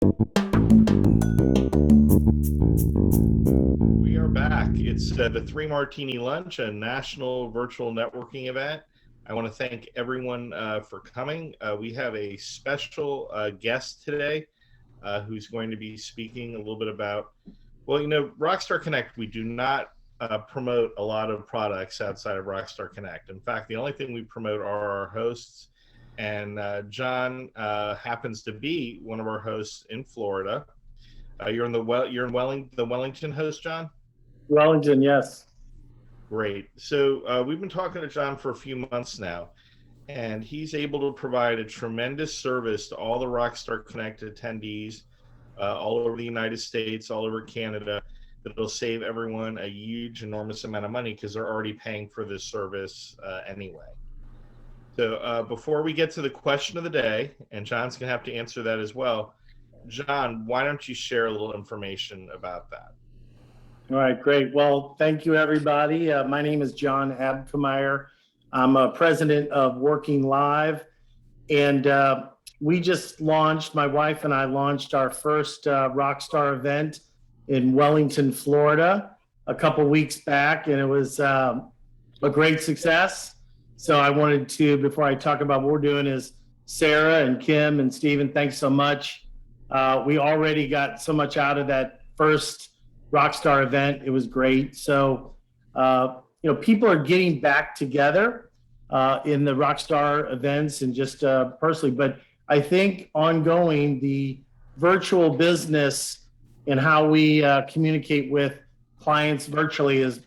We are back. It's the Three Martini Lunch, a national virtual networking event. I want to thank everyone for coming. We have a special guest today who's going to be speaking a little bit about, well, Rockstar Connect, we do not promote a lot of products outside of Rockstar Connect. In fact, the only thing we promote are our hosts, and John happens to be one of our hosts in Florida. You're in the Wellington host, John? Wellington, yes. Great. So we've been talking to John for a few months now, and he's able to provide a tremendous service to all the Rockstar Connect attendees all over the United States, all over Canada, that'll save everyone a huge, enormous amount of money because they're already paying for this service anyway. So before we get to the question of the day, and John's going to have to answer that as well, John, why don't you share a little information about that? All right, great. Well, thank you, everybody. My name is John Abkemeier. I'm president of Working Live, and we just launched, my wife and I launched our first Rockstar event in Wellington, Florida, a couple weeks back, and it was a great success. So I wanted to, before I talk about what we're doing, is Sarah and Kim and Steven, thanks so much. We already got so much out of that first Rockstar event. It was great. So, people are getting back together in the Rockstar events and just personally, but I think ongoing, the virtual business and how we communicate with clients virtually is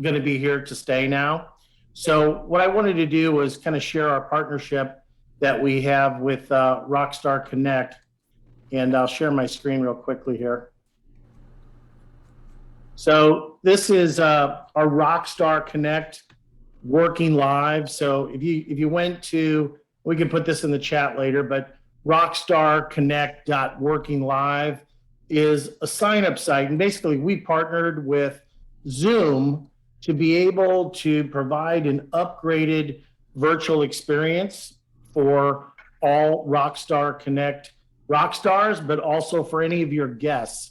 going to be here to stay now. So what I wanted to do was kind of share our partnership that we have with Rockstar Connect. And I'll share my screen real quickly here. So this is our Rockstar Connect Working Live. So if you went to, we can put this in the chat later, but rockstarconnect.workinglive is a sign-up site. And basically we partnered with Zoom to be able to provide an upgraded virtual experience for all Rockstar Connect Rockstars, but also for any of your guests.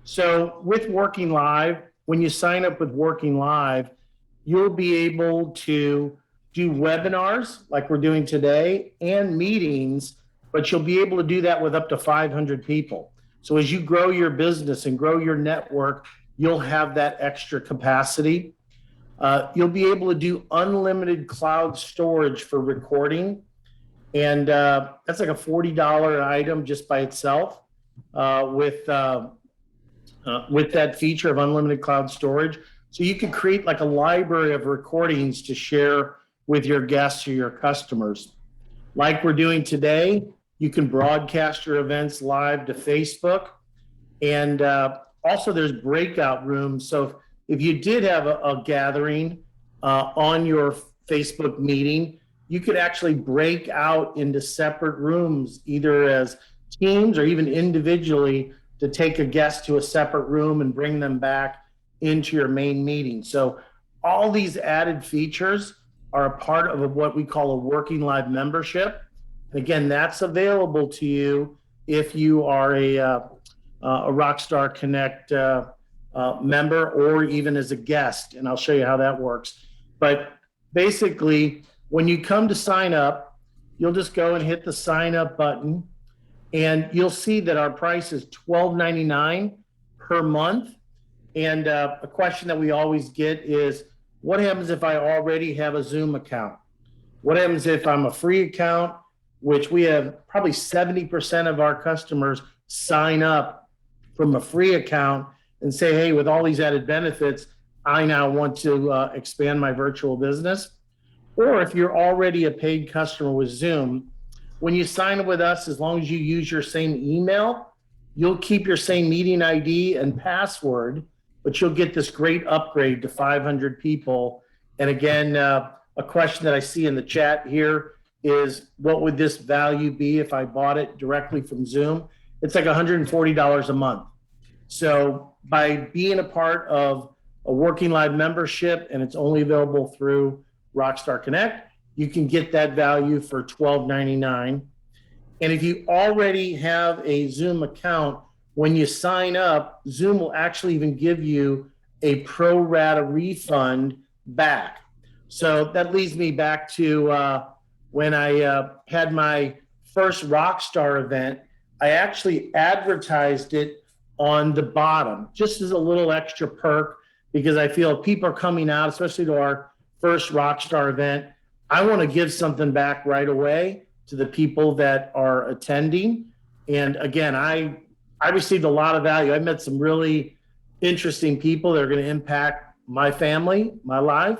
So with Working Live, when you sign up with Working Live, you'll be able to do webinars like we're doing today and meetings, but you'll be able to do that with up to 500 people. So as you grow your business and grow your network, you'll have that extra capacity. You'll be able to do unlimited cloud storage for recording. And that's like a $40 item just by itself with that feature of unlimited cloud storage. So you could create like a library of recordings to share with your guests or your customers. Like we're doing today, you can broadcast your events live to Facebook. And also there's breakout rooms. So if you did have a gathering on your Facebook meeting, you could actually break out into separate rooms, either as teams or even individually, to take a guest to a separate room and bring them back into your main meeting. So all these added features are a part of what we call a Working Live membership. And again, that's available to you if you are a Rockstar Connect member or even as a guest. And I'll show you how that works. But basically, when you come to sign up, you'll just go and hit the sign up button, and you'll see that our price is $12.99 per month. And a question that we always get is, what happens if I already have a Zoom account? What happens if I'm a free account, which we have probably 70% of our customers sign up from a free account and say, hey, with all these added benefits, I now want to expand my virtual business. Or if you're already a paid customer with Zoom, when you sign up with us, as long as you use your same email, you'll keep your same meeting ID and password, but you'll get this great upgrade to 500 people. And again, a question that I see in the chat here is, what would this value be if I bought it directly from Zoom? It's like $140 a month. So by being a part of a Working Live membership, and it's only available through Rockstar Connect, you can get that value for $12.99. And if you already have a Zoom account, when you sign up, Zoom will actually even give you a pro rata refund back. So that leads me back to when I had my first Rockstar event. I actually advertised it on the bottom, just as a little extra perk, because I feel people are coming out, especially to our first Rockstar event. I want to give something back right away to the people that are attending. And again, I received a lot of value. I met some really interesting people that are going to impact my family, my life.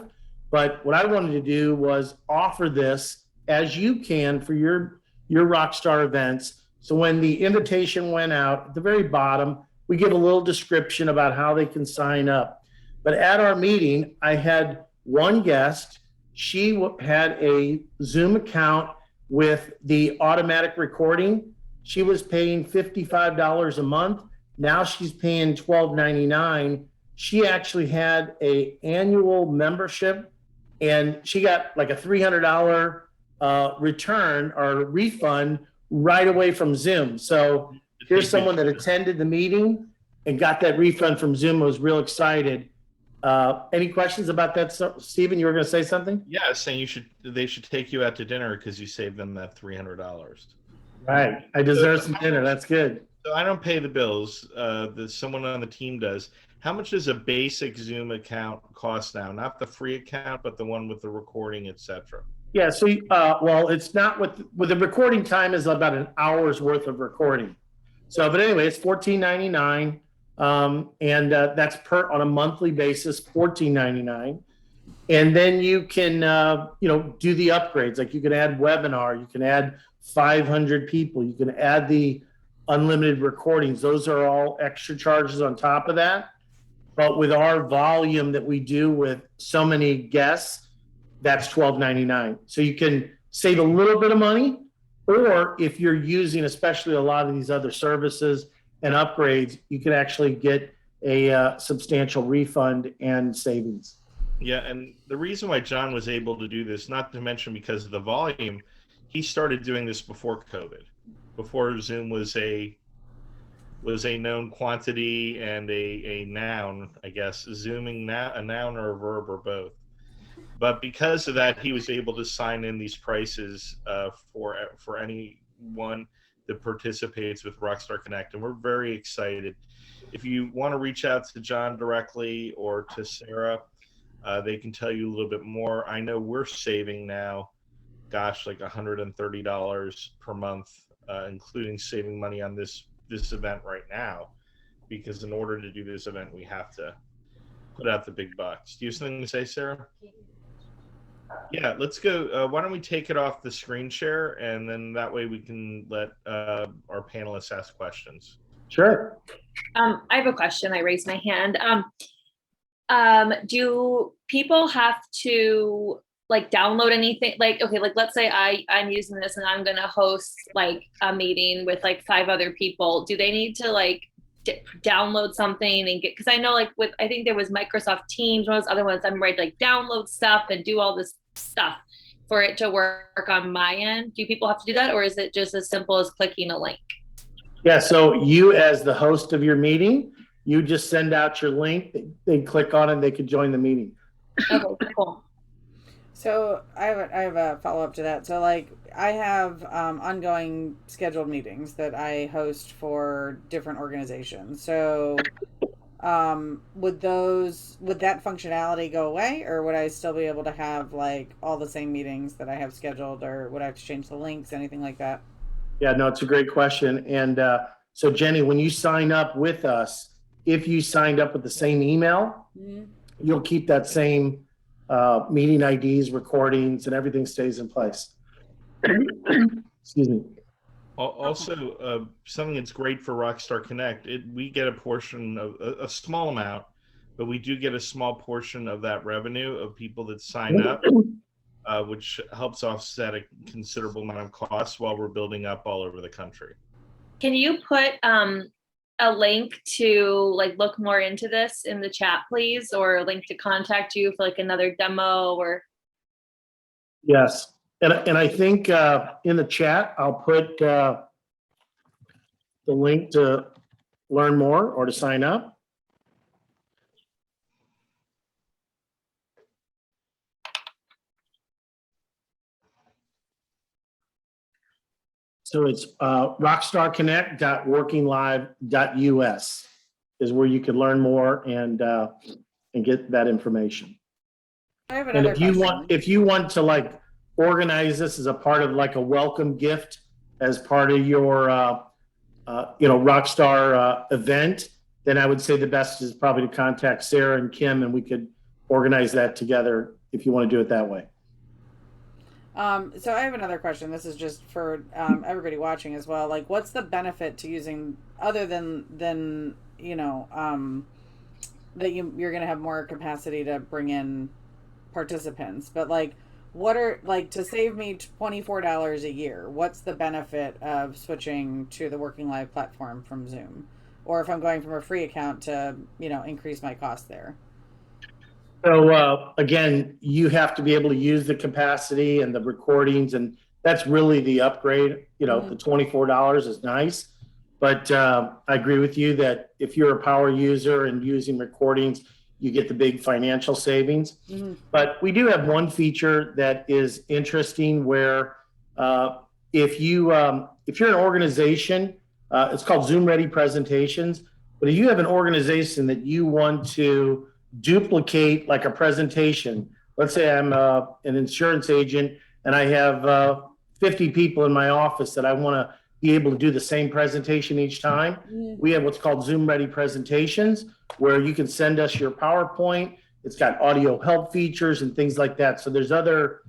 But what I wanted to do was offer this as you can for your Rockstar events. So when the invitation went out, at the very bottom, we give a little description about how they can sign up. But at our meeting, I had one guest. She had a Zoom account with the automatic recording. She was paying $55 a month. Now she's paying $12.99. She actually had a annual membership, and she got like a $300 return or refund right away from Zoom. So here's someone that attended the meeting and got that refund from Zoom, was real excited. Any questions about that, Stephen? You were going to say something? Yeah, saying they should take you out to dinner because you saved them that $300. Right. I deserve some dinner. That's good. So I don't pay the bills. Someone on the team does. How much does a basic Zoom account cost now? Not the free account, but the one with the recording, etc. Yeah. So, well, it's not with the recording time is about an hour's worth of recording. So, but anyway, it's $14.99, and that's on a monthly basis, $14.99. And then you can, do the upgrades. Like you can add webinar, you can add 500 people, you can add the unlimited recordings. Those are all extra charges on top of that. But with our volume that we do with so many guests, that's $12.99. So you can save a little bit of money, or if you're using especially a lot of these other services and upgrades, you can actually get a substantial refund and savings. Yeah, and the reason why John was able to do this, not to mention because of the volume, he started doing this before COVID, before Zoom was a known quantity and a noun, I guess. Zooming now, a noun or a verb or both. But because of that, he was able to sign in these prices for anyone that participates with Rockstar Connect, and we're very excited. If you want to reach out to John directly or to Sarah, they can tell you a little bit more. I know we're saving now, gosh, like $130 per month, including saving money on this event right now, because in order to do this event, we have to put out the big bucks. Do you have something to say, Sarah? Yeah, let's go. Why don't we take it off the screen share, and then that way we can let our panelists ask questions. Sure. I have a question. I raised my hand. Do people have to like download anything? Like, okay, like let's say I'm using this and I'm going to host like a meeting with like 5 other people. Do they need to like download something and get, because I know like I think there was Microsoft Teams, one of those other ones, I'm ready to like download stuff and do all this stuff for it to work on my end. Do people have to do that, or is it just as simple as clicking a link? Yeah, so you as the host of your meeting, you just send out your link, they click on it, they can join the meeting. Okay, cool. So I have a follow-up to that. So like I have ongoing scheduled meetings that I host for different organizations. So would that functionality go away, or would I still be able to have like all the same meetings that I have scheduled, or would I have to change the links, anything like that? Yeah, no, it's a great question. And so Jenny, when you sign up with us, if you signed up with the same email, you'll keep that same meeting IDs, recordings, and everything stays in place. Excuse me. Also, something that's great for Rockstar Connect, we get a portion of a small amount, but we do get a small portion of that revenue of people that sign up, which helps offset a considerable amount of costs while we're building up all over the country. Can you put a link to like look more into this in the chat, please, or a link to contact you for like another demo? Or Yes. And I think in the chat, I'll put the link to learn more or to sign up. So it's rockstarconnect.workinglive.us is where you can learn more and get that information. I have And another if you want to like organize this as a part of like a welcome gift as part of your Rockstar event, then I would say the best is probably to contact Sarah and Kim, and we could organize that together if you want to do it that way. So I have another question. This is just for everybody watching as well. Like, what's the benefit to using other than that you're going to have more capacity to bring in participants, but like, what are like to save me $24 a year? What's the benefit of switching to the Working Live platform from Zoom, or if I'm going from a free account to increase my cost there? So again, you have to be able to use the capacity and the recordings, and that's really the upgrade. The $24 is nice, but I agree with you that if you're a power user and using recordings, you get the big financial savings. Mm-hmm. But we do have one feature that is interesting where if you're an organization, it's called Zoom Ready Presentations. But if you have an organization that you want to duplicate like a presentation, let's say I'm an insurance agent and I have 50 people in my office that I want to be able to do the same presentation each time. Mm-hmm. We have what's called Zoom Ready Presentations, where you can send us your PowerPoint. It's got audio help features and things like that. So there's other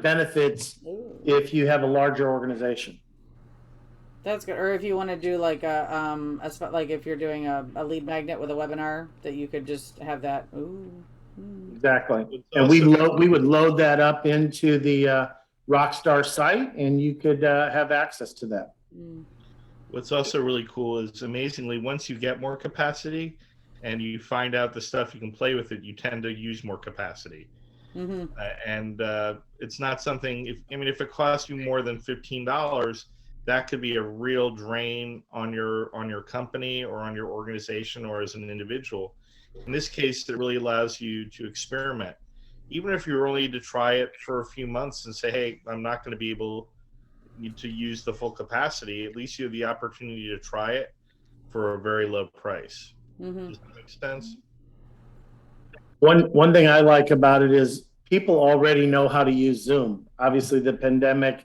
benefits if you have a larger organization. That's good. Or if you want to do like like if you're doing a lead magnet with a webinar, that you could just have that. Ooh. Exactly. And we would load that up into the Rockstar site, and you could have access to that. What's also really cool is, amazingly, once you get more capacity and you find out the stuff you can play with it, you tend to use more capacity. Mm-hmm. And it's not something, if it costs you more than $15, that could be a real drain on your company or on your organization or as an individual. In this case, it really allows you to experiment. Even if you're only to try it for a few months and say, hey, I'm not going to be able to use the full capacity, at least you have the opportunity to try it for a very low price. Mm-hmm. Does that make sense? One thing I like about it is people already know how to use Zoom. Obviously, the pandemic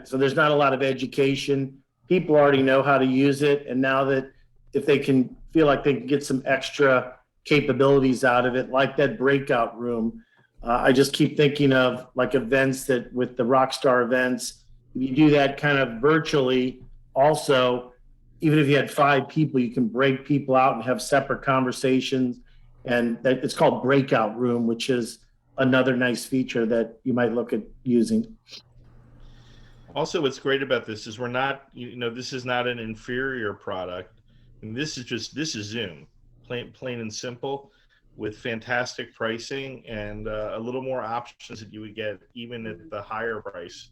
so there's not a lot of education. People already know how to use it, and now that if they can feel like they can get some extra capabilities out of it, like that breakout room, I just keep thinking of like events that with the Rockstar events, you do that kind of virtually. Also, even if you had 5 people, you can break people out and have separate conversations, and it's called Breakout Room, which is another nice feature that you might look at using. Also, what's great about this is we're not, this is not an inferior product. And this is Zoom, plain and simple, with fantastic pricing and a little more options that you would get even at the higher price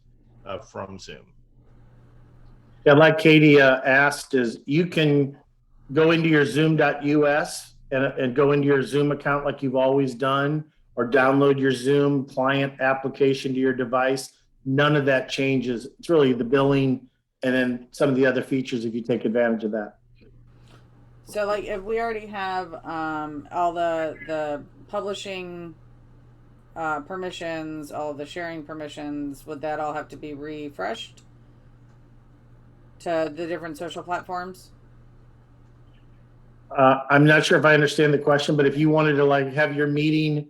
from Zoom. Yeah, like Katie asked, is you can go into your zoom.us and go into your Zoom account like you've always done, or download your Zoom client application to your device. None of that changes. It's really the billing and then some of the other features if you take advantage of that. So like if we already have all the publishing permissions, all the sharing permissions, would that all have to be refreshed to the different social platforms? I'm not sure if I understand the question, but if you wanted to like have your meeting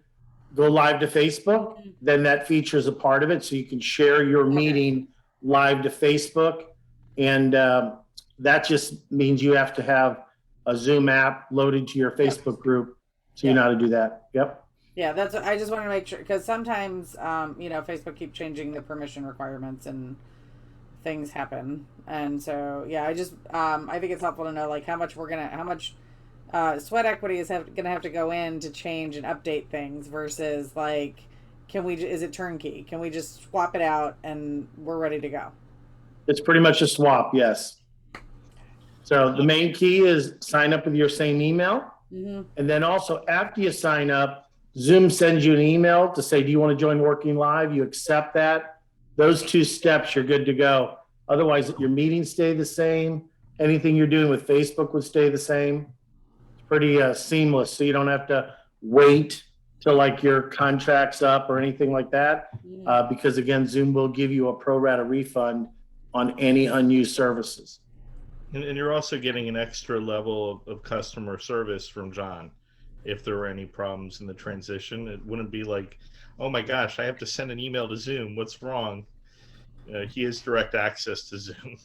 go live to Facebook, then that feature is a part of it. So you can share your meeting live to Facebook. And that just means you have to have a Zoom app loaded to your Facebook group. So you know how to do that. Yep. Yeah, that's what I just wanted to make sure, because sometimes, Facebook keep changing the permission requirements and things happen. And so, yeah, I think it's helpful to know like how much sweat equity is going to have to go in to change and update things versus like is it turnkey? Can we just swap it out and we're ready to go? It's pretty much a swap, yes. So the main key is sign up with your same email. Mm-hmm. And then also after you sign up, Zoom sends you an email to say, do you want to join Working Live? You accept that. Those 2 steps, you're good to go. Otherwise, your meetings stay the same. Anything you're doing with Facebook would stay the same. It's pretty seamless. So you don't have to wait till like your contract's up or anything like that. Because again, Zoom will give you a pro rata refund on any unused services. And you're also getting an extra level of customer service from John. If there were any problems in the transition, it wouldn't be like, oh my gosh, I have to send an email to Zoom. What's wrong? He has direct access to Zoom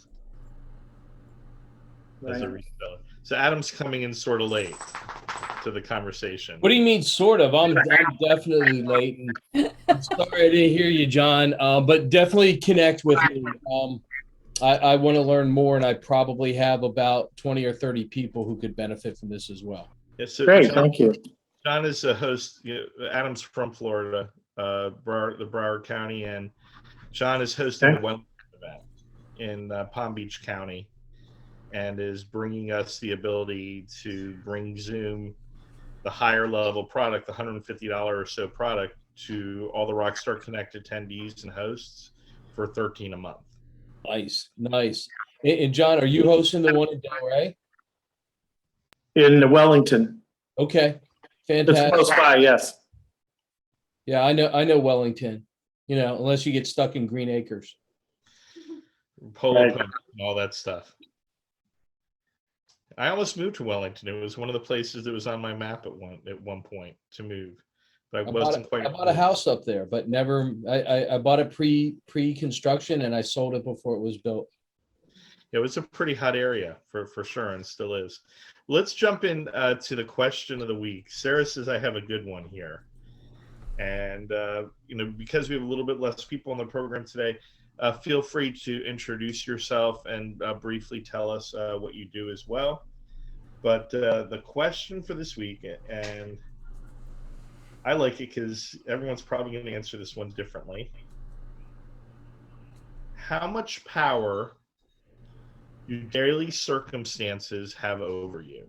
as a reseller. So Adam's coming in sort of late to the conversation. What do you mean, sort of? I'm definitely late. And I'm sorry I didn't hear you, John. But definitely connect with me. I want to learn more, and I probably have about 20 or 30 people who could benefit from this as well. Yeah, so Great, John, thank you. John is a host. Adam's from Florida, the Broward County, and John is hosting the Wellington event in Palm Beach County, and is bringing us the ability to bring Zoom, the higher level product, the $150 or so product, to all the Rockstar Connect attendees and hosts for $13 a month. Nice. And John, are you hosting the one in Delray? In Wellington. Okay, It's fantastic. close by, yes. Yeah, I know Wellington. Unless you get stuck in Green Acres. Polo Right. pump and all that stuff. I almost moved to Wellington. It was one of the places that was on my map at one point to move, but I wasn't quite. I bought a house up there, but never. I bought it pre-construction, and I sold it before it was built. It was a pretty hot area for sure, and still is. Let's jump in to the question of the week. Sarah says I have a good one here, and because we have a little bit less people on the program today, feel free to introduce yourself and briefly tell us what you do as well. But the question for this week, and I like it because everyone's probably going to answer this one differently. How much power do daily circumstances have over you?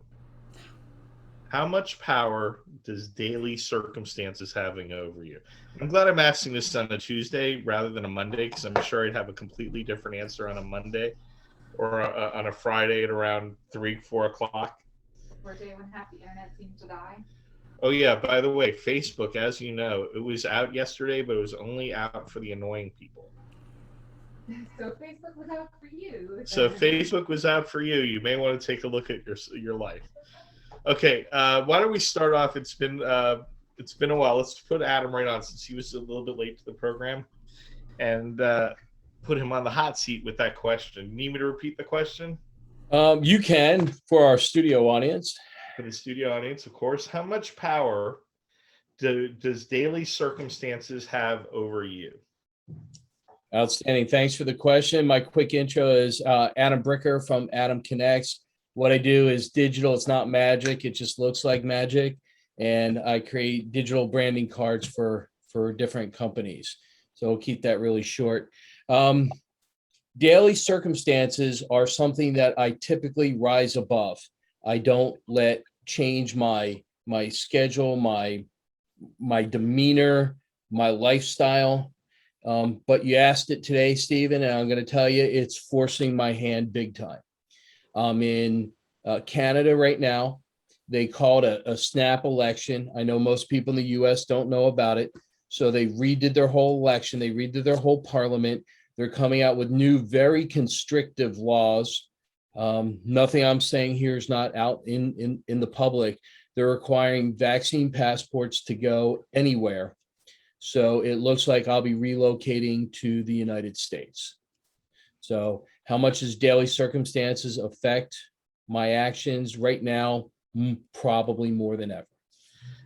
How much power does daily circumstances having over you? I'm glad I'm asking this on a Tuesday rather than a Monday, because I'm sure I'd have a completely different answer on a Monday or on a Friday at around 3-4 o'clock. Or a day when half the internet seems to die. Oh yeah, by the way, Facebook, as you know, it was out yesterday, but it was only out for the annoying people. So Facebook was out for you. So if Facebook was out for you, you may want to take a look at your life. Okay, why don't we start off? It's been a while. Let's put Adam right on, since he was a little bit late to the program, and put him on the hot seat with that question. Need me to repeat the question? You can, for our studio audience. For the studio audience, of course. How much power does daily circumstances have over you? Outstanding. Thanks for the question. My quick intro is Adam Bricker from Adam Connects. What I do is digital. It's not magic. It just looks like magic. And I create digital branding cards for different companies. So I'll keep that really short. Daily circumstances are something that I typically rise above. I don't let change my schedule, my demeanor, my lifestyle. But you asked it today, Stephen, and I'm going to tell you, it's forcing my hand big time. I'm in Canada right now. They called a snap election. I know most people in the U.S. don't know about it. So they redid their whole election. They redid their whole parliament. They're coming out with new, very constrictive laws. Nothing I'm saying here is not out in the public. They're requiring vaccine passports to go anywhere. So it looks like I'll be relocating to the United States. So how much does daily circumstances affect my actions right now? Probably more than ever.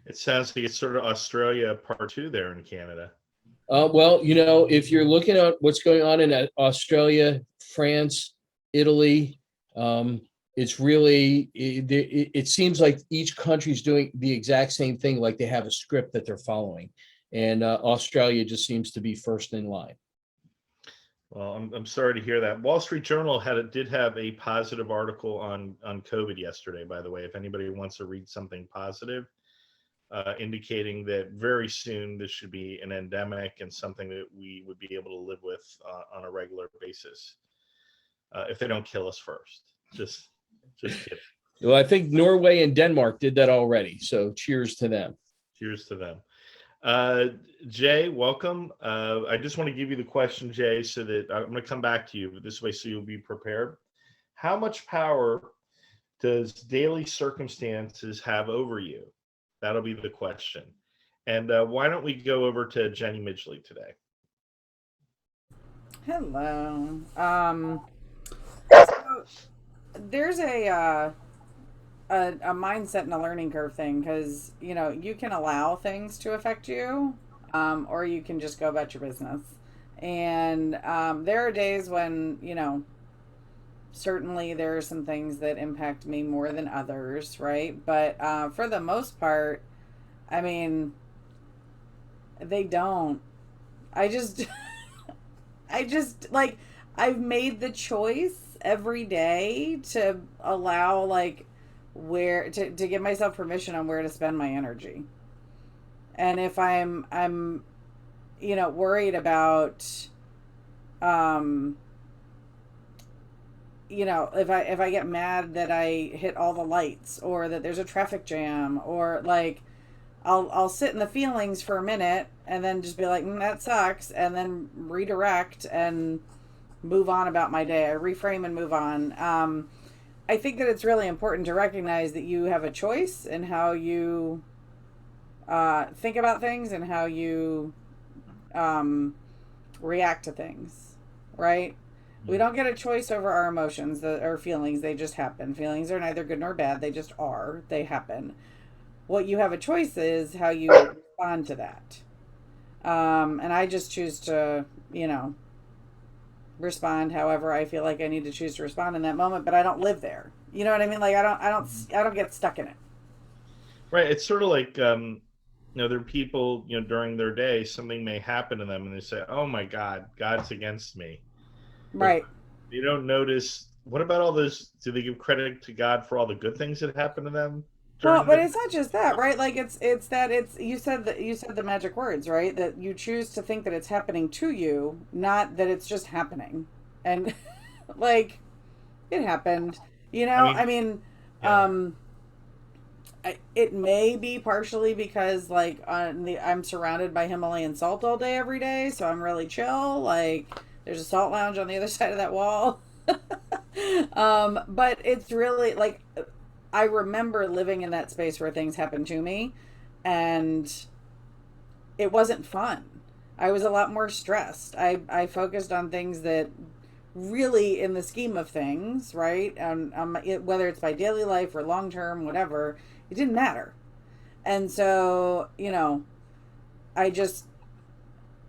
It sounds like it's sort of Australia part 2 there in Canada. Well, if you're looking at what's going on in Australia, France, Italy, it's really, it seems like each country's doing the exact same thing, like they have a script that they're following. and Australia just seems to be first in line. Well, I'm sorry to hear that. Wall Street Journal did have a positive article on COVID yesterday, by the way, if anybody wants to read something positive, indicating that very soon this should be an endemic and something that we would be able to live with on a regular basis, if they don't kill us first. Just kidding. Well, I think Norway and Denmark did that already, so cheers to them. Cheers to them. Jay, welcome. I just want to give you the question, Jay, so that I'm going to come back to you this way so you'll be prepared. How much power does daily circumstances have over you? That'll be the question. And why don't we go over to Jenny Midgley today? Hello. So there's a mindset and a learning curve thing, because you can allow things to affect you, or you can just go about your business. And there are days when certainly there are some things that impact me more than others, right? But for the most part, I mean, they don't. I just like, I've made the choice every day to allow where to give myself permission on where to spend my energy. And if I'm worried about if I get mad that I hit all the lights, or that there's a traffic jam, or I'll sit in the feelings for a minute and then just be like, that sucks, and then redirect and move on about my day. I reframe and move on. I think that it's really important to recognize that you have a choice in how you think about things and how you react to things, right? We don't get a choice over our emotions or feelings. They just happen. Feelings are neither good nor bad. They just are. They happen. What you have a choice is how you respond to that. And I just choose to, respond however I feel like I need to choose to respond in that moment, but I don't live there. You know what I mean? Like, I don't get stuck in it. Right. It's sort of like, there are people, during their day, something may happen to them and they say, oh my God, God's against me. Right. But you don't notice, what about all those, do they give credit to God for all the good things that happen to them? Well, but it's not just that, right? Like, it's you said the magic words, right? That you choose to think that it's happening to you, not that it's just happening. And like, it happened, Yeah. it may be partially because I'm surrounded by Himalayan salt all day, every day. So I'm really chill. Like, there's a salt lounge on the other side of that wall. But it's really like, I remember living in that space where things happened to me, and it wasn't fun. I was a lot more stressed. I focused on things that really, in the scheme of things, right? Whether it's my daily life or long term, whatever, it didn't matter. And so, I just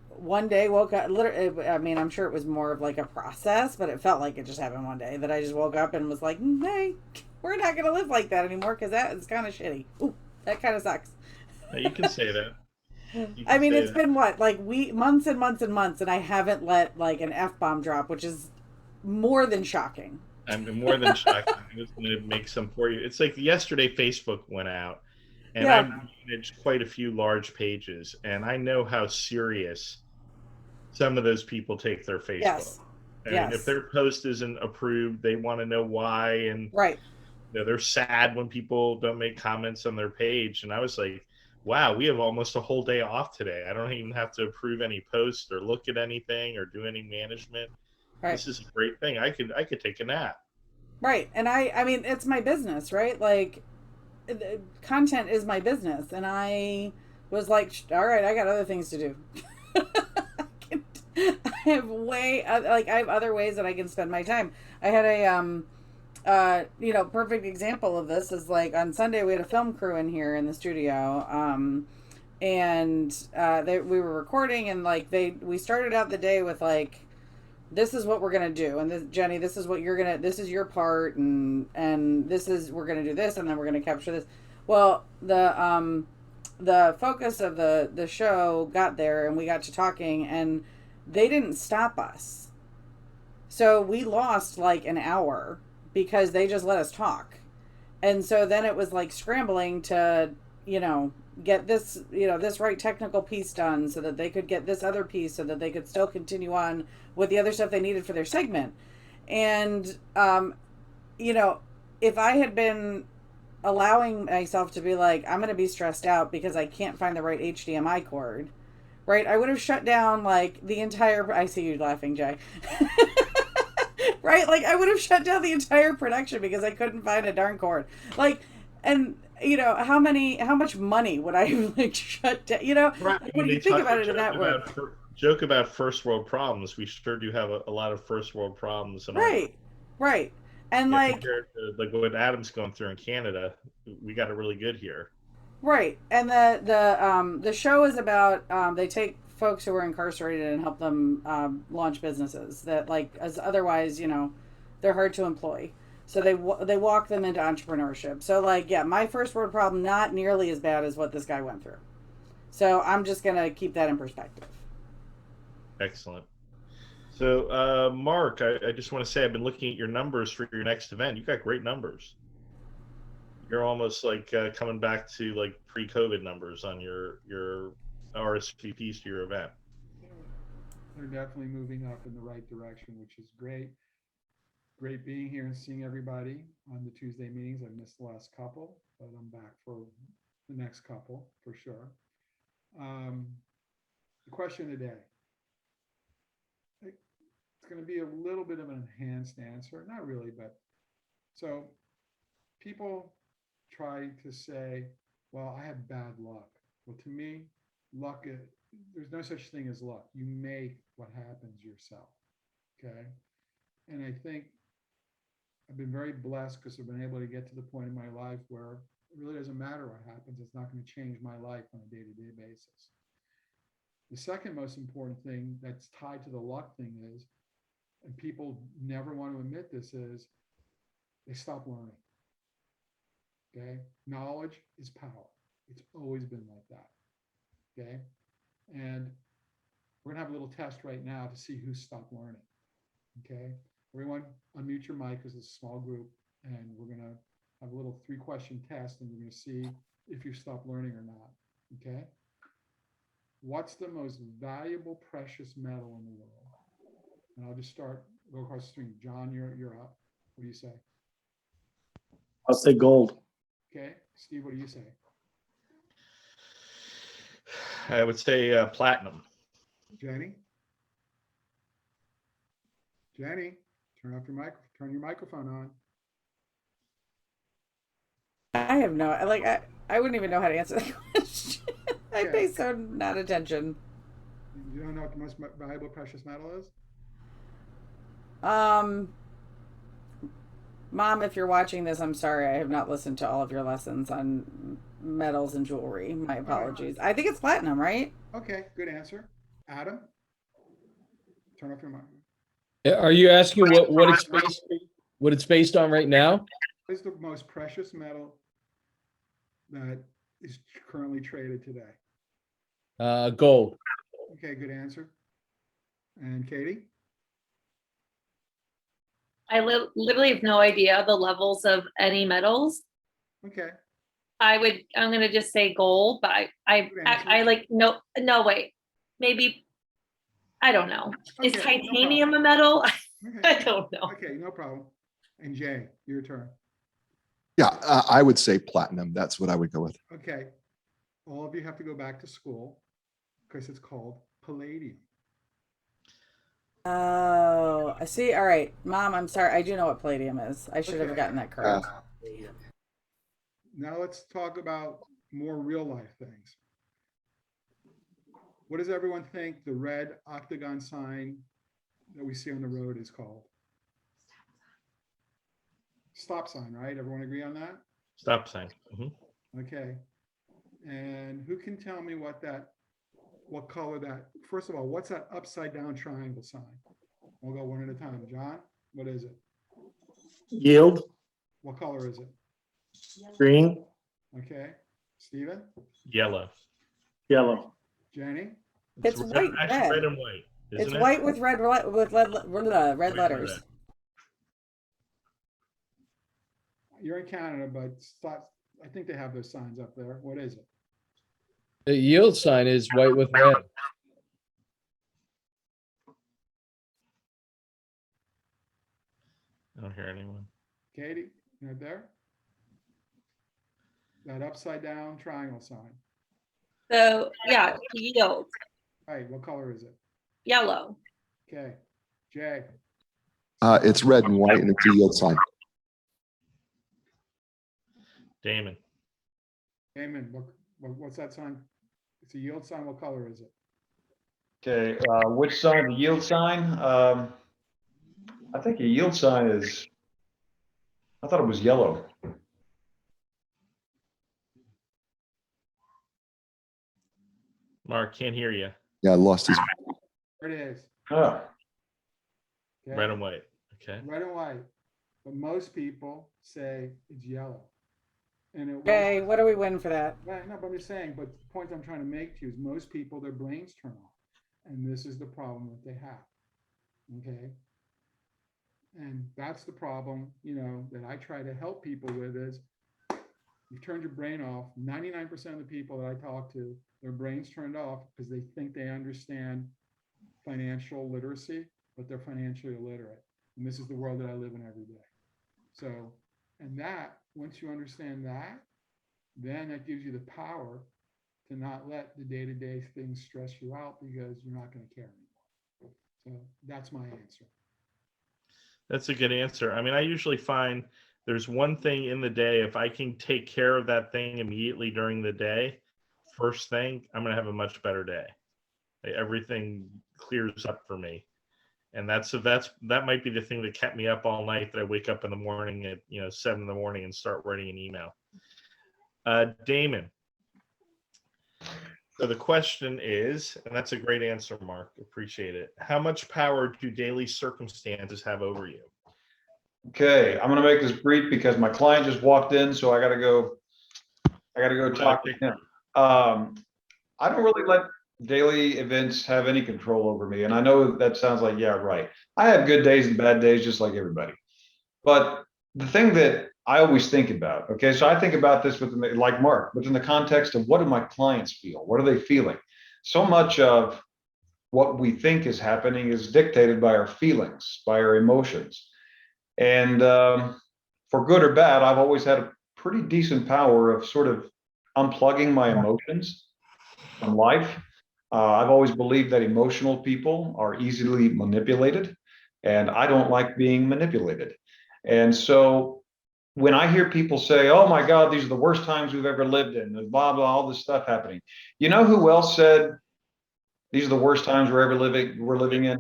one day woke up, literally, I mean, I'm sure it was more of like a process, but it felt like it just happened one day that I just woke up and was like, hey, we're not going to live like that anymore, because that is kind of shitty. Ooh, that kind of sucks. You can say that. I mean, it's been months and months and months, and I haven't let an F-bomb drop, which is more than shocking. I'm more than shocked. I'm just going to make some for you. It's like yesterday Facebook went out, and Yeah. I managed quite a few large pages, and I know how serious some of those people take their Facebook. Yes. And if their post isn't approved, they want to know why, and right. They're sad when people don't make comments on their page. And I was like, wow, we have almost a whole day off today. I don't even have to approve any posts or look at anything or do any management. Right. This is a great thing. I could take a nap. Right. And I mean, it's my business, right? Like, content is my business. And I was like, all right, I got other things to do. I have other ways that I can spend my time. I had a perfect example of this is on Sunday we had a film crew in here in the studio, and we were recording, and we started out the day with this is what we're gonna do, and Jenny, this is what this is your part, and we're gonna do this, and then we're gonna capture this. Well, the focus of the show got there, and we got to talking, and they didn't stop us. So we lost like an hour because they just let us talk. And so then it was like scrambling to, get this, this right technical piece done so that they could get this other piece so that they could still continue on with the other stuff they needed for their segment. And, if I had been allowing myself to be like, I'm going to be stressed out because I can't find the right HDMI cord, right? I would have shut down like the entire, I see you laughing, Jay. Right? Like I would have shut down the entire production because I couldn't find a darn cord. Like, and how much money would I have like shut down? Right. When you think about it in that way. Joke about first world problems. We sure do have a lot of first world problems. Right. And like compared to like what Adam's going through in Canada, we got it really good here. Right. And the show is about they take folks who are incarcerated and help them launch businesses that like as otherwise, they're hard to employ. So they walk them into entrepreneurship. So like my first world problem not nearly as bad as what this guy went through. So I'm just going to keep that in perspective. Excellent. So Mark, I just want to say I've been looking at your numbers for your next event. You got great numbers. You're almost like coming back to like pre-COVID numbers on your RSVPs to your event. They're definitely moving up in the right direction, which is great. Great being here and seeing everybody on the Tuesday meetings. I missed the last couple, but I'm back for the next couple for sure. The question of the day. It's going to be a little bit of an enhanced answer. Not really, but so people try to say, well, I have bad luck. Well, to me, luck, there's no such thing as luck. You make what happens yourself. Okay. And I think I've been very blessed because I've been able to get to the point in my life where it really doesn't matter what happens. It's not going to change my life on a day-to-day basis. The second most important thing that's tied to the luck thing is, and people never want to admit this, is they stop learning. Okay. Knowledge is power. It's always been like that. Okay. And we're going to have a little test right now to see who stopped learning. Okay. Everyone unmute your mic because it's a small group, and we're going to have a little 3-question test, and we're going to see if you stopped learning or not. Okay. What's the most valuable precious metal in the world? And I'll just go across the stream. John, you're up. What do you say? I'll say gold. Okay. Steve, what do you say? I would say platinum. Jenny, turn your microphone on. I have no, I wouldn't even know how to answer that question. I pay so not attention. You don't know what the most valuable precious metal is? Mom, if you're watching this, I'm sorry. I have not listened to all of your lessons on metals and jewelry. My apologies. I think it's platinum, right? Okay, good answer. Adam, turn off your mic. Are you asking what it's based on right now? What is the most precious metal that is currently traded today? Gold. Okay, good answer. And Katie? I literally have no idea the levels of any metals. Okay. I'm gonna just say gold, but I like no wait, maybe I don't know. Is titanium a metal? I don't know. Okay, no problem. And Jay, your turn. Yeah, I would say platinum. That's what I would go with. Okay. All of you have to go back to school because it's called palladium. Oh, I see. All right. Mom, I'm sorry. I do know what palladium is. I should have gotten that correct. Now let's talk about more real life things. What does everyone think the red octagon sign that we see on the road is called? Stop sign, right? Everyone agree on that? Stop sign. Mm-hmm. Okay. And who can tell me what color that, first of all, what's that upside down triangle sign? We'll go one at a time. John, what is it? Yield. What color is it? Green. Okay. Steven? Yellow. Yellow. Jenny? It's white, actually red. red and white. Isn't It's it? white with red red White and letters. red. You're in Canada, but I think they have those signs up there. What is it? The yield sign is white with red. I don't hear anyone. Katie, you right there? That upside down triangle sign. So yeah, yield, Right, what color is it? yellow. Okay, Jay, It's red and white and it's a yield sign. Damon. Damon, what's that sign? It's a yield sign. What color is it? Okay, which sign? The yield sign? I think a yield sign is, I thought it was yellow. Mark, can't hear you. Yeah, I lost his. There it is. Oh, Okay. Red and white. Okay. Red and white. But most people say it's yellow. And it Okay, what do we win for that? Right, no, but I'm just saying, but the point I'm trying to make to you is most people, their brains turn off. And this is the problem that they have. Okay. And that's the problem, that I try to help people with is you've turned your brain off. 99% of the people that I talk to, their brains turned off because they think they understand financial literacy, but they're financially illiterate. And this is the world that I live in every day. So, and that, once you understand that, then that gives you the power to not let the day-to-day things stress you out because you're not going to care anymore. So that's my answer. That's a good answer. I mean, I usually find there's one thing in the day, if I can take care of that thing immediately during the day, first thing, I'm going to have a much better day. Like, everything clears up for me. And that might be the thing that kept me up all night, that I wake up in the morning at 7 in the morning and start writing an email. Damon. So the question is, and that's a great answer, Mark, appreciate it. How much power do daily circumstances have over you? okay. I'm gonna make this brief because my client just walked in, so I gotta go talk to him. I don't really let daily events have any control over me. And I know that sounds like, yeah, right. I have good days and bad days just like everybody. But the thing that I always think about, okay, so I think about this like Mark, within the context of what do my clients feel? What are they feeling? So much of what we think is happening is dictated by our feelings, by our emotions. And for good or bad, I've always had a pretty decent power of sort of unplugging my emotions from life. I've always believed that emotional people are easily manipulated, and I don't like being manipulated. And so when I hear people say, oh my God, these are the worst times we've ever lived in, and blah, blah, all this stuff happening. You know who else said these are the worst times we're living in?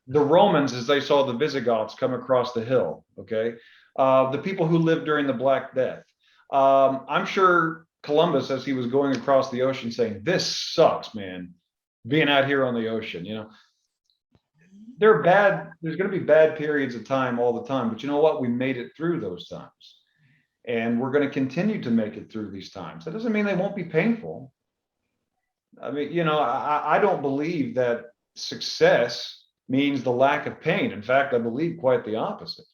The Romans, as they saw the Visigoths come across the hill, okay? The people who lived during the Black Death. I'm sure Columbus, as he was going across the ocean, saying, this sucks, man, being out here on the ocean, there's going to be bad periods of time all the time, but you know what? We made it through those times, and we're going to continue to make it through these times. That doesn't mean they won't be painful. I mean, I don't believe that success means the lack of pain. In fact, I believe quite the opposite.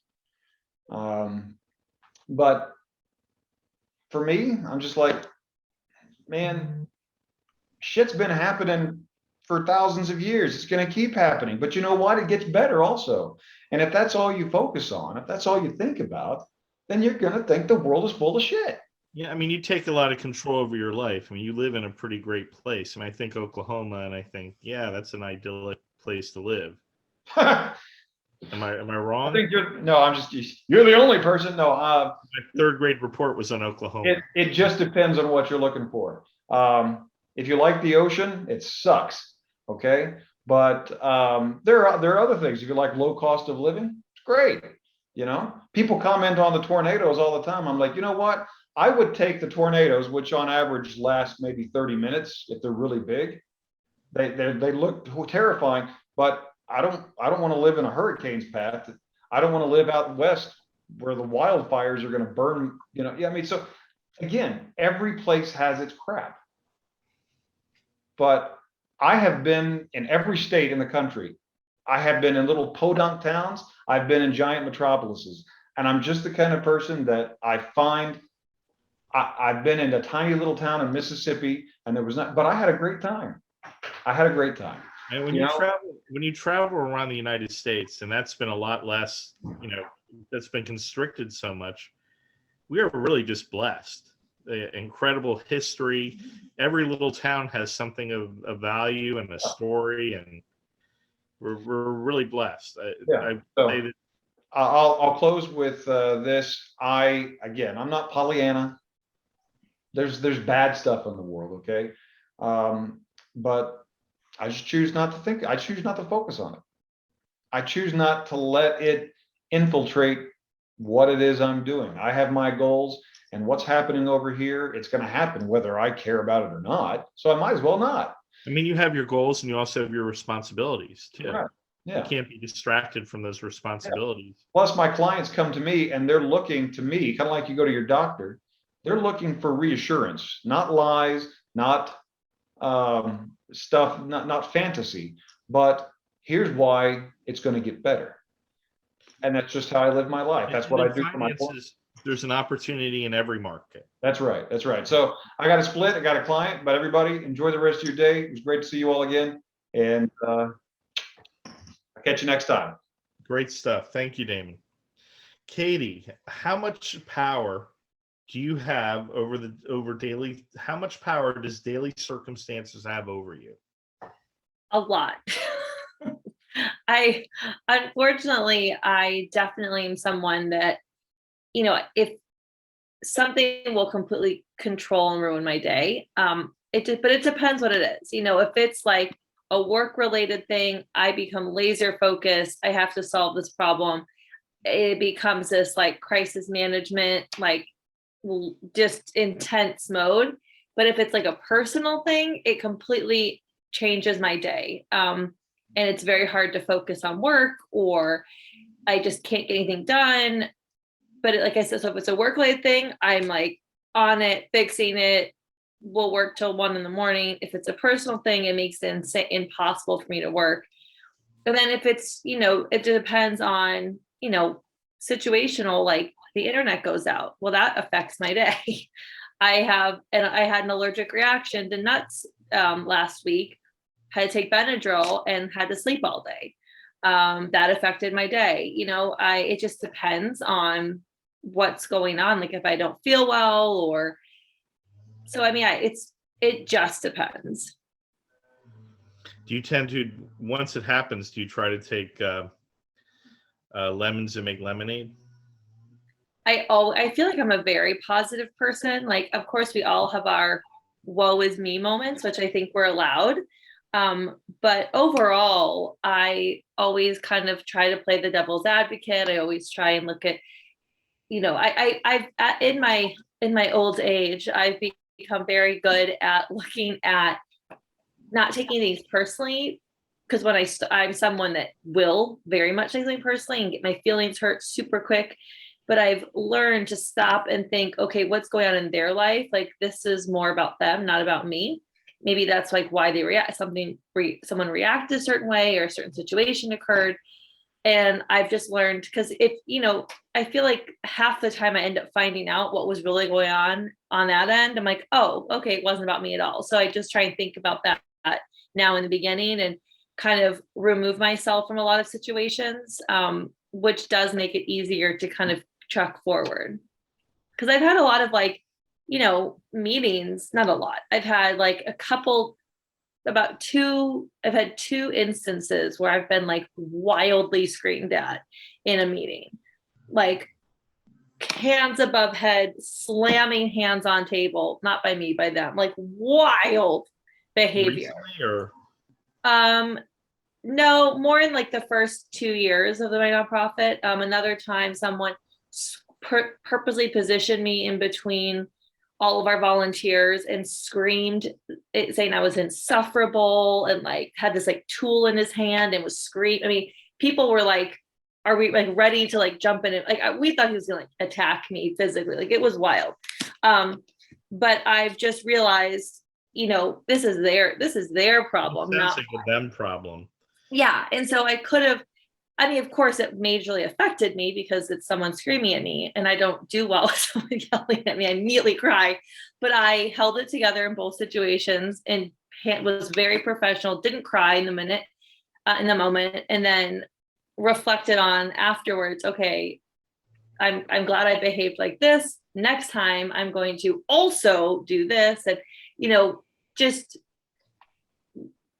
But for me, I'm just like, man, shit's been happening for thousands of years. It's going to keep happening. But you know what? It gets better also. And if that's all you focus on, if that's all you think about, then you're going to think the world is full of shit. Yeah, I mean, you take a lot of control over your life. I mean, you live in a pretty great place. And I think Oklahoma, and I think, yeah, that's an idyllic place to live. Am I wrong? I think you're the only person. No, my third grade report was on Oklahoma. It just depends on what you're looking for. If you like the ocean, it sucks. Okay. But there are other things. If you like low cost of living, it's great. People comment on the tornadoes all the time. I'm like, you know what? I would take the tornadoes, which on average last maybe 30 minutes if they're really big. They look terrifying, but I don't want to live in a hurricane's path. I don't want to live out west where the wildfires are going to burn. Yeah, I mean, so again, every place has its crap. But I have been in every state in the country. I have been in little podunk towns. I've been in giant metropolises. And I'm just the kind of person that I find I've been in a tiny little town in Mississippi, and there was not, but I had a great time. I had a great time. And when you travel around the United States, and that's been a lot less, that's been constricted so much, we are really just blessed. The incredible history. Every little town has something of value and a story, and we're really blessed. I'll close with this. I'm not Pollyanna. There's bad stuff in the world, okay? But I just choose not to think. I choose not to focus on it. I choose not to let it infiltrate what it is I'm doing. I have my goals, and what's happening over here, it's going to happen whether I care about it or not. So I might as well not. I mean, you have your goals and you also have your responsibilities too. Right. Yeah. You can't be distracted from those responsibilities. Yeah. Plus, my clients come to me and they're looking to me, kind of like you go to your doctor. They're looking for reassurance, not lies, not stuff, not fantasy, but here's why it's going to get better. And that's just how I live my life. That's what I do for my clients. There's an opportunity in every market. That's right. That's right. So I got a split. I got a client, but everybody enjoy the rest of your day. It was great to see you all again. And I'll catch you next time. Great stuff. Thank you, Damon. Katie, how much power do you have over daily? How much power does daily circumstances have over you? A lot. Unfortunately, I definitely am someone that, if something will completely control and ruin my day, but it depends what it is. If it's like a work related thing, I become laser focused. I have to solve this problem. It becomes this like crisis management, like just intense mode. But if it's like a personal thing, it completely changes my day. And it's very hard to focus on work, or I just can't get anything done. But like I said, so if it's a work-related thing, I'm like on it, fixing it. We'll work till 1 a.m. If it's a personal thing, it makes it impossible for me to work. And then if it's, it depends on, situational, like the internet goes out. Well, that affects my day. I had an allergic reaction to nuts last week. Had to take Benadryl and had to sleep all day. That affected my day. It just depends on what's going on. Like if I don't feel well, or so, it just depends. Do you tend to, once it happens, do you try to take lemons and make lemonade? I feel like I'm a very positive person. Like, of course, we all have our woe is me moments, which I think we're allowed. But overall, I always kind of try to play the devil's advocate. I always try and look at, I've in my old age, I've become very good at looking at not taking things personally, because when I'm someone that will very much take things personally and get my feelings hurt super quick. But I've learned to stop and think, okay, what's going on in their life? Like, this is more about them, not about me. Maybe that's like why they react. Someone reacted a certain way, or a certain situation occurred. And I've just learned, because if, I feel like half the time I end up finding out what was really going on that end. I'm like, oh, okay, it wasn't about me at all. So I just try and think about that now in the beginning, and kind of remove myself from a lot of situations, which does make it easier to kind of truck forward. Because I've had a lot of meetings, not a lot. I've had like I've had 2 instances where I've been like wildly screamed at in a meeting, like hands above head, slamming hands on table, not by me, by them, like wild behavior. Recently, or? No, more in like the first 2 years of my nonprofit. Another time someone purposely positioned me in between all of our volunteers and screamed, saying I was insufferable, and like had this like tool in his hand and was screaming. People were like, are we like ready to like jump in? Like we thought he was gonna like attack me physically. Like it was wild. But I've just realized, this is their problem, It not sounds like a them problem. yeah. And so I could have, I mean, of course, it majorly affected me because it's someone screaming at me, and I don't do well with someone yelling at me. I immediately cry, but I held it together in both situations and was very professional. Didn't cry in the moment, and then reflected on afterwards. Okay, I'm glad I behaved like this. Next time, I'm going to also do this, and just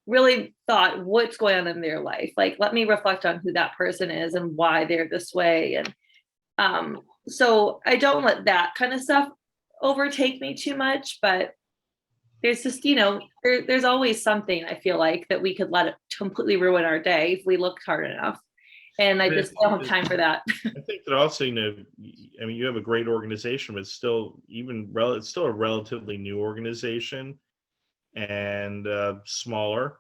really thought what's going on in their life. Like, let me reflect on who that person is and why they're this way. And so I don't let that kind of stuff overtake me too much, but there's just, there's always something I feel like that we could let it completely ruin our day if we looked hard enough. And I just don't have time for that. I think that also, I mean, you have a great organization, but it's still it's still a relatively new organization and smaller,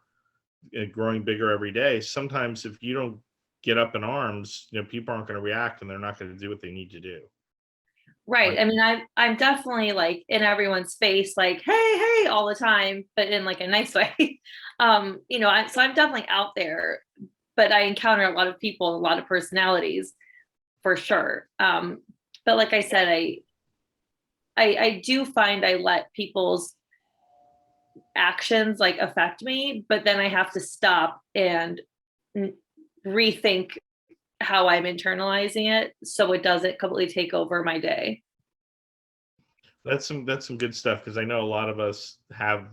growing bigger every day. Sometimes if you don't get up in arms, people aren't going to react and they're not going to do what they need to do. Right. I mean, I'm definitely like in everyone's face, like, hey, all the time, but in like a nice way. So I'm definitely out there, but I encounter a lot of people, a lot of personalities for sure. But like I said, I do find I let people's actions like affect me, but then I have to stop and rethink how I'm internalizing it so it doesn't completely take over my day. That's some good stuff, because I know a lot of us have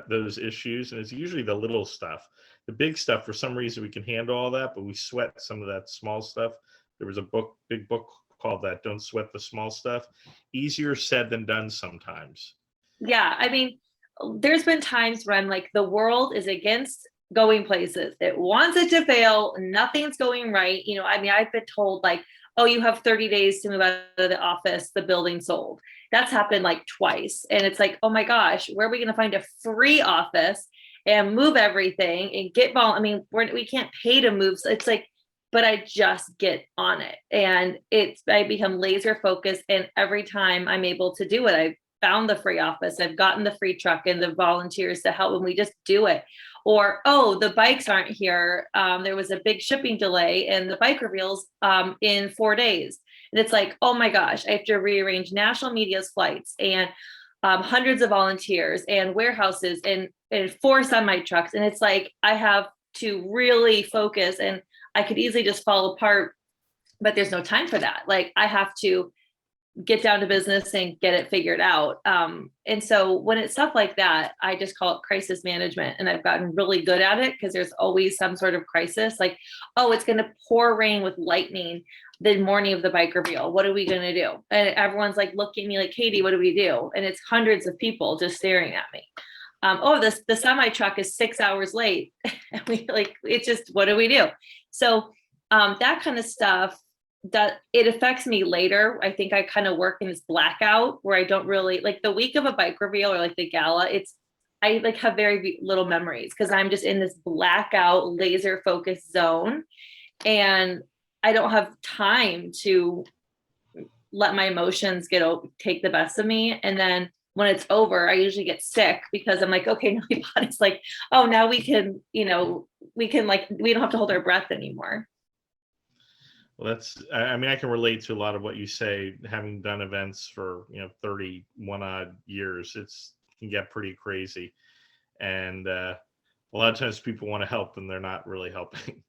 those issues, and it's usually the little stuff. The big stuff, for some reason, we can handle all that, but we sweat some of that small stuff. There was a big book called that, Don't Sweat the Small Stuff. Easier said than done sometimes. Yeah, I mean, there's been times when like the world is against going places. It wants it to fail. Nothing's going right. I mean, I've been told like, oh, you have 30 days to move out of the office. The building sold. That's happened like twice. And it's like, oh my gosh, where are we going to find a free office and move everything and get I mean, we can't pay to move. So it's like, but I just get on it, and I become laser focused. And every time I'm able to do it, I found the free office, I've gotten the free truck and the volunteers to help, and we just do it. Or, oh, the bikes aren't here. There was a big shipping delay and the bike reveals in 4 days. And it's like, oh my gosh, I have to rearrange national media's flights and hundreds of volunteers and warehouses and 4 semi trucks. And it's like, I have to really focus, and I could easily just fall apart, but there's no time for that. Like, I have to get down to business and get it figured out. And so when it's stuff like that, I just call it crisis management. And I've gotten really good at it because there's always some sort of crisis. Like, oh, it's going to pour rain with lightning the morning of the bike reveal. What are we going to do? And everyone's like looking at me like, Katie, what do we do? And it's hundreds of people just staring at me. The semi truck is 6 hours late. And it's just, what do we do? So that kind of stuff, that it affects me later. I think I kind of work in this blackout where I don't really like the week of a bike reveal or like the gala. I like have very little memories because I'm just in this blackout laser focused zone, and I don't have time to let my emotions take the best of me. And then when it's over, I usually get sick because I'm like, okay, now my body's like, oh, now we can we don't have to hold our breath anymore. Well, I mean, I can relate to a lot of what you say, having done events for, 31 odd years. It can get pretty crazy. And a lot of times people want to help and they're not really helping.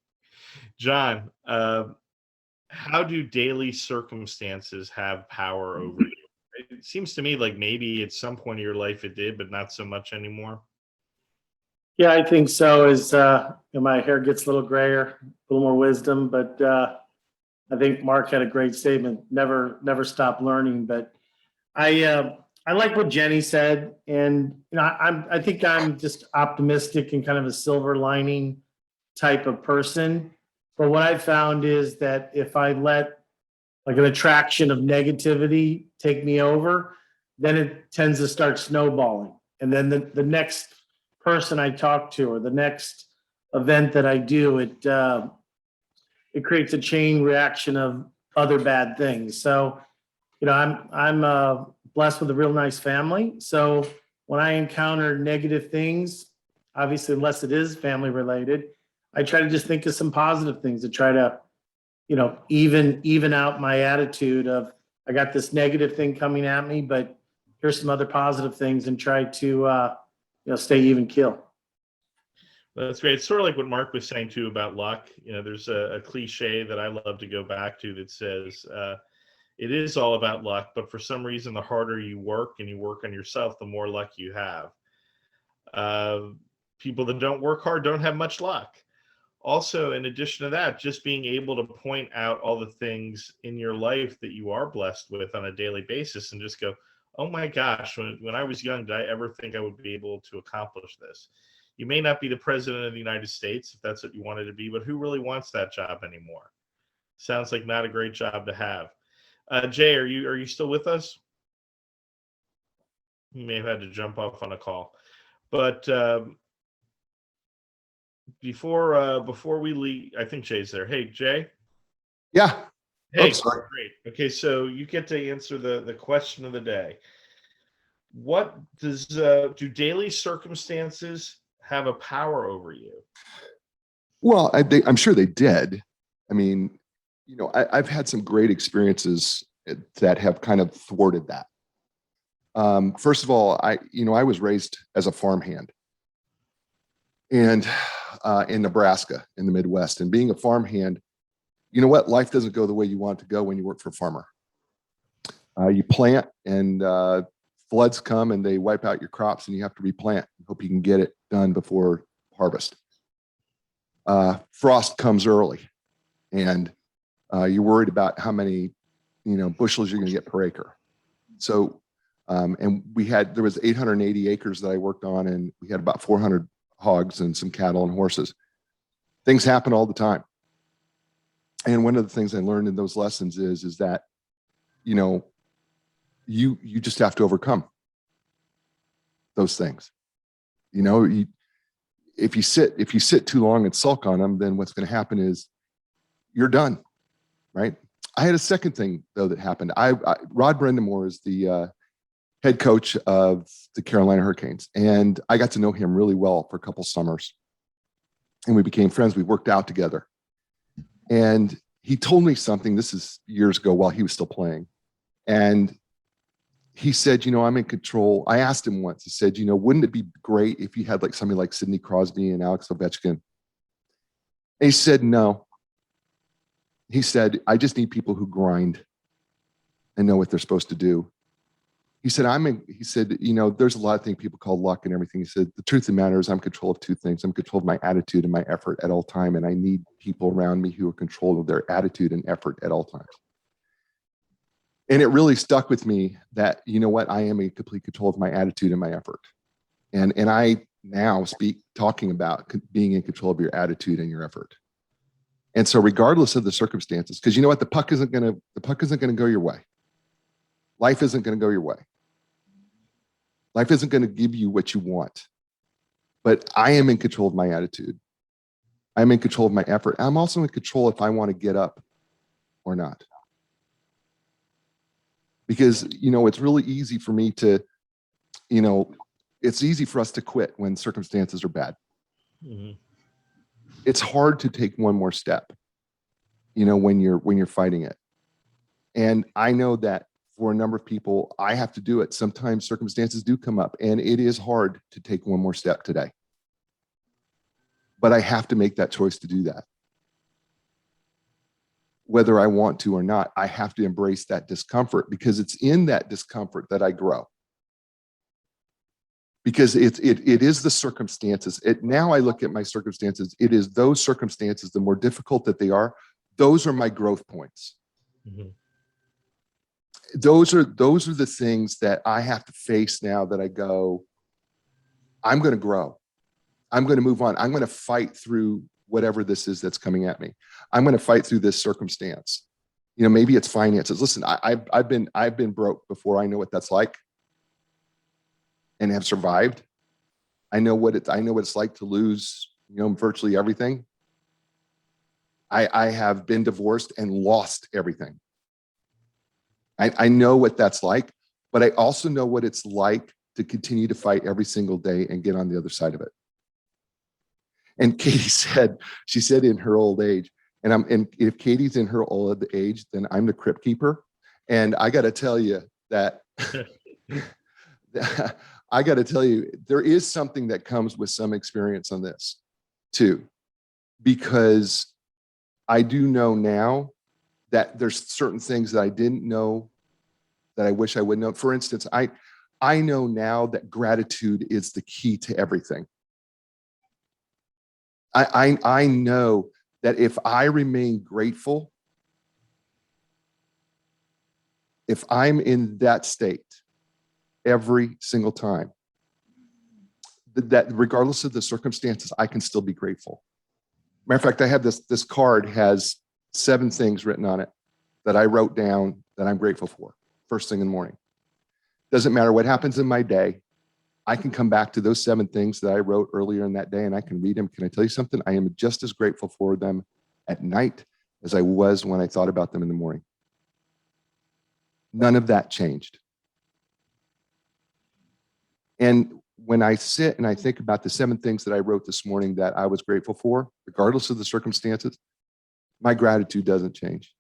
John, how do daily circumstances have power over you? It seems to me like maybe at some point in your life it did, but not so much anymore. Yeah, I think so. As my hair gets a little grayer, a little more wisdom, but I think Mark had a great statement. Never stop learning. But I like what Jenny said, and I think I'm just optimistic and kind of a silver lining type of person. But what I found is that if I let like an attraction of negativity take me over, then it tends to start snowballing. And then the next person I talk to or the next event that I do, it creates a chain reaction of other bad things. So, I'm blessed with a real nice family. So when I encounter negative things, obviously, unless it is family related, I try to just think of some positive things to try to, even out my attitude of, I got this negative thing coming at me, but here's some other positive things, and try to, stay even keel. That's great. It's sort of like what Mark was saying too about luck. There's a cliche that I love to go back to that says, it is all about luck, but for some reason, the harder you work and you work on yourself, the more luck you have. People that don't work hard don't have much luck. Also, in addition to that, just being able to point out all the things in your life that you are blessed with on a daily basis and just go, oh my gosh, when I was young, did I ever think I would be able to accomplish this? You may not be the president of the United States if that's what you wanted to be, but who really wants that job anymore? Sounds like not a great job to have. Jay, are you still with us? You may have had to jump off on a call, but before we leave, I think Jay's there. Hey, Jay. Yeah. Hey, sorry. great. Okay, so you get to answer the question of the day. What do daily circumstances have a power over you? Well, I'm sure they did. I mean, I've had some great experiences that have kind of thwarted that. First of all, I was raised as a farmhand, and in Nebraska, in the Midwest, and being a farmhand, you know what? Life doesn't go the way you want it to go when you work for a farmer. You plant, and floods come and they wipe out your crops, and you have to replant. Hope you can get it done before harvest. Frost comes early, and you're worried about how many, bushels you're going to get per acre. So, and there was 880 acres that I worked on, and we had about 400 hogs and some cattle and horses. Things happen all the time. And one of the things I learned in those lessons is that, you just have to overcome those things. If you sit too long and sulk on them, then what's going to happen is you're done, right? I had a second thing though that happened. Rod Brendamore is the head coach of the Carolina Hurricanes, and I got to know him really well for a couple summers, and we became friends. We worked out together, and he told me something. This is years ago while he was still playing, and he said, I'm in control. I asked him once. He said, wouldn't it be great if you had like somebody like Sidney Crosby and Alex Ovechkin? And he said, no. He said, I just need people who grind and know what they're supposed to do. He said, there's a lot of things people call luck and everything. He said, the truth of the matter is I'm in control of two things. I'm in control of my attitude and my effort at all time. And I need people around me who are in control of their attitude and effort at all times. And it really stuck with me that, I am in complete control of my attitude and my effort. And I now talking about being in control of your attitude and your effort. And so regardless of the circumstances, because the puck isn't going to go your way. Life isn't going to go your way. Life isn't going to give you what you want. But I am in control of my attitude. I'm in control of my effort. I'm also in control if I want to get up or not. Because, it's really easy for me to, it's easy for us to quit when circumstances are bad. Mm-hmm. It's hard to take one more step, when you're fighting it. And I know that for a number of people, I have to do it. Sometimes circumstances do come up, and it is hard to take one more step today. But I have to make that choice to do that. Whether I want to or not, I have to embrace that discomfort, because it's in that discomfort that I grow. Because it is the circumstances. Now I look at my circumstances. It is those circumstances, the more difficult that they are, those are my growth points. Mm-hmm. Those are the things that I have to face now that I go, I'm going to grow. I'm going to move on. I'm going to fight through whatever this is that's coming at me. I'm going to fight through this circumstance. Maybe it's finances. Listen, I've been broke before. I know what that's like, and have survived. I know what it's like to lose, virtually everything. I have been divorced and lost everything. I know what that's like, but I also know what it's like to continue to fight every single day and get on the other side of it. And Katie said, she said in her old age, and if Katie's in her old age, then I'm the crypt keeper. And I got to tell you that, I got to tell you, there is something that comes with some experience on this too, because I do know now that there's certain things that I didn't know that I wish I would know. For instance, I know now that gratitude is the key to everything. I know that if I remain grateful, if I'm in that state every single time, that regardless of the circumstances, I can still be grateful. Matter of fact, I have this card has 7 things written on it that I wrote down that I'm grateful for first thing in the morning. Doesn't matter what happens in my day. I can come back to those 7 things that I wrote earlier in that day and I can read them. Can I tell you something? I am just as grateful for them at night as I was when I thought about them in the morning. None of that changed. And when I sit and I think about the 7 things that I wrote this morning that I was grateful for, regardless of the circumstances, my gratitude doesn't change.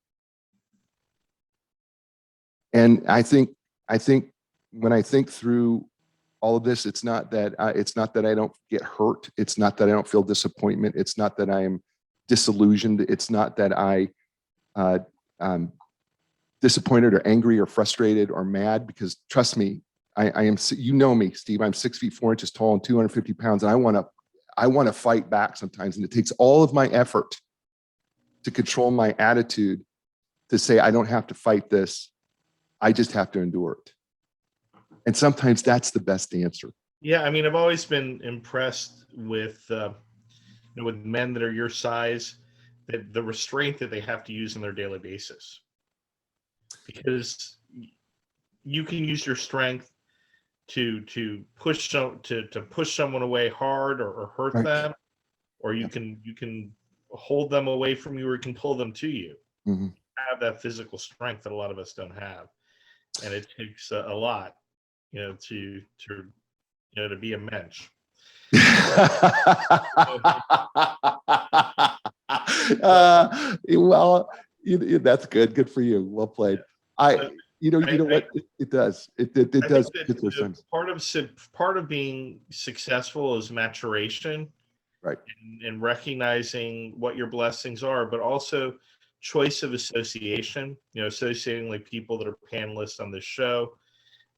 And I think when I think through all of this, it's not that I don't get hurt. It's not that I don't feel disappointment. It's not that I am disillusioned. It's not that I'm disappointed or angry or frustrated or mad, because trust me, I am, you know me, Steve, I'm 6 feet 4 inches tall and 250 pounds. And I want to fight back sometimes. And it takes all of my effort to control my attitude to say, I don't have to fight this. I just have to endure it. And sometimes that's the best answer. Yeah, I mean, I've always been impressed with with men that are your size, that the restraint that they have to use on their daily basis, because you can use your strength to push someone away hard or hurt them, or you can hold them away from you, or you can pull them to you. Mm-hmm. Have that physical strength that a lot of us don't have, and it takes a lot, to be a mensch. Well, that's good. Good for you. Well played. You know what? It does. It does. Part of being successful is maturation, right? And recognizing what your blessings are, but also choice of association. Associating like people that are panelists on this show,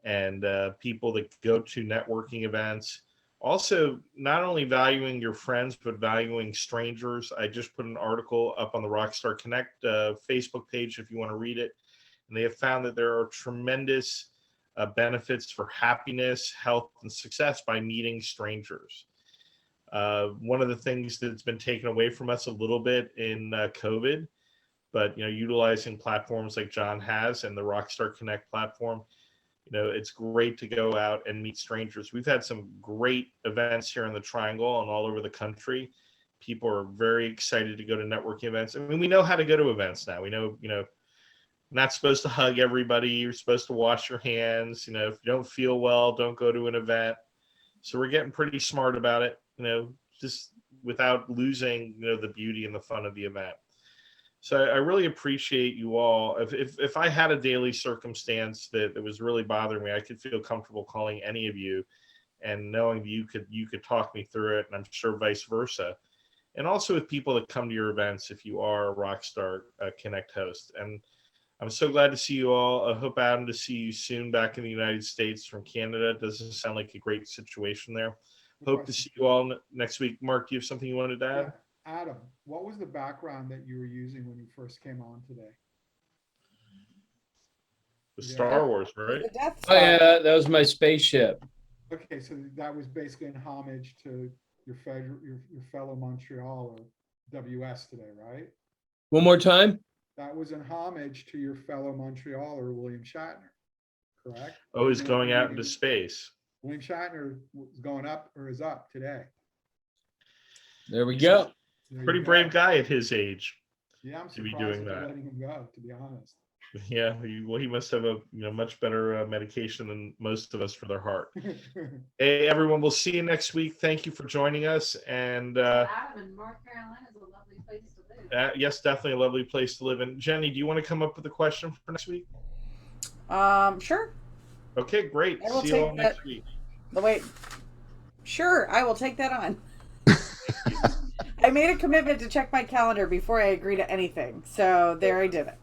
and people that go to networking events. Also, not only valuing your friends, but valuing strangers. I just put an article up on the Rockstar Connect Facebook page if you want to read it. And they have found that there are tremendous benefits for happiness, health, and success by meeting strangers. One of the things that's been taken away from us a little bit in COVID, but utilizing platforms like John has and the Rockstar Connect platform, it's great to go out and meet strangers. We've had some great events here in the Triangle and all over the country. People are very excited to go to networking events. I mean, we know how to go to events now. We know, not supposed to hug everybody. You're supposed to wash your hands. If you don't feel well, don't go to an event. So we're getting pretty smart about it, just without losing, the beauty and the fun of the event. So I really appreciate you all. If I had a daily circumstance that was really bothering me, I could feel comfortable calling any of you and knowing that you could talk me through it, and I'm sure vice versa. And also with people that come to your events, if you are a Rockstar Connect host. And I'm so glad to see you all. I hope, Adam, to see you soon back in the United States from Canada. It doesn't sound like a great situation there. Hope to see you all next week. Mark, do you have something you wanted to add? Yeah. Adam, what was the background that you were using when you first came on today? The Star Wars, right? The Death Oh Star. yeah, that was my spaceship. Okay, so that was basically in homage to your fellow Montrealer, WS today, right? One more time. That was in homage to your fellow Montrealer, William Shatner, correct? Oh, he's going out into space. William Shatner is going up, or is up today. There we go. There Pretty brave guy at his age. Yeah, I'm to be surprised doing that they're that. letting him go, to be honest. Yeah, well, he must have a much better medication than most of us for their heart. Hey, everyone, we'll see you next week. Thank you for joining us. And Adam in North Carolina is a lovely place to live. yes, definitely a lovely place to live. And Jenny, do you want to come up with a question for next week? Sure. Okay, great. I will See you all take next that. week. Wait. Sure, I will take that on. I made a commitment to check my calendar before I agree to anything. So there I did it.